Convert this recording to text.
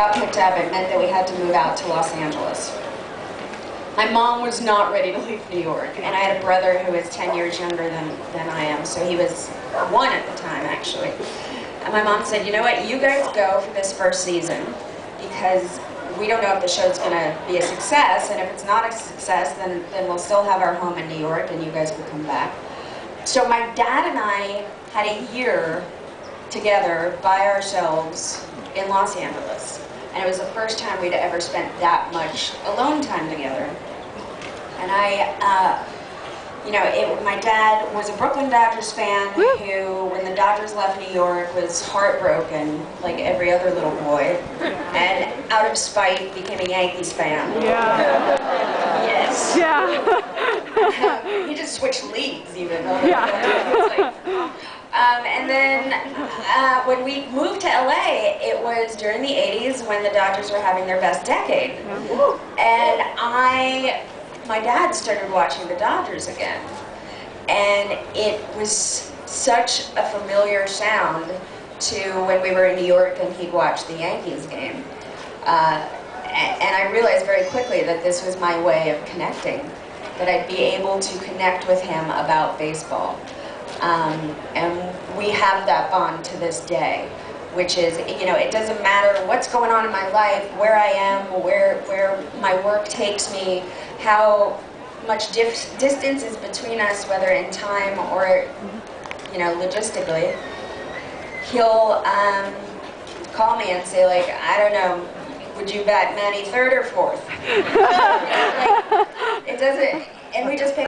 got picked up, it meant that we had to move out to Los Angeles. My mom was not ready to leave New York, and I had a brother who was 10 years younger than I am, so he was 1 at the time, actually. And my mom said, you know what, you guys go for this first season, because we don't know if the show's going to be a success, and if it's not a success, then we'll still have our home in New York, and you guys will come back. So my dad and I had a year together by ourselves in Los Angeles. And it was the first time we'd ever spent that much alone time together. And my dad was a Brooklyn Dodgers fan who, when the Dodgers left New York, was heartbroken, like every other little boy. And out of spite, became a Yankees fan. Yeah. Yes. Yeah. He just switched leagues, even. Yeah. And then when we moved to LA, it was during the 80s when the Dodgers were having their best decade. And my dad started watching the Dodgers again. And it was such a familiar sound to when we were in New York and he'd watch the Yankees game. And I realized very quickly that this was my way of connecting, that I'd be able to connect with him about baseball. And we have that bond to this day, which is, it doesn't matter what's going on in my life, where I am, where my work takes me, how much distance is between us, whether in time or, logistically. He'll call me and say, like, I don't know, would you bat Manny third or fourth? It doesn't, and we just pick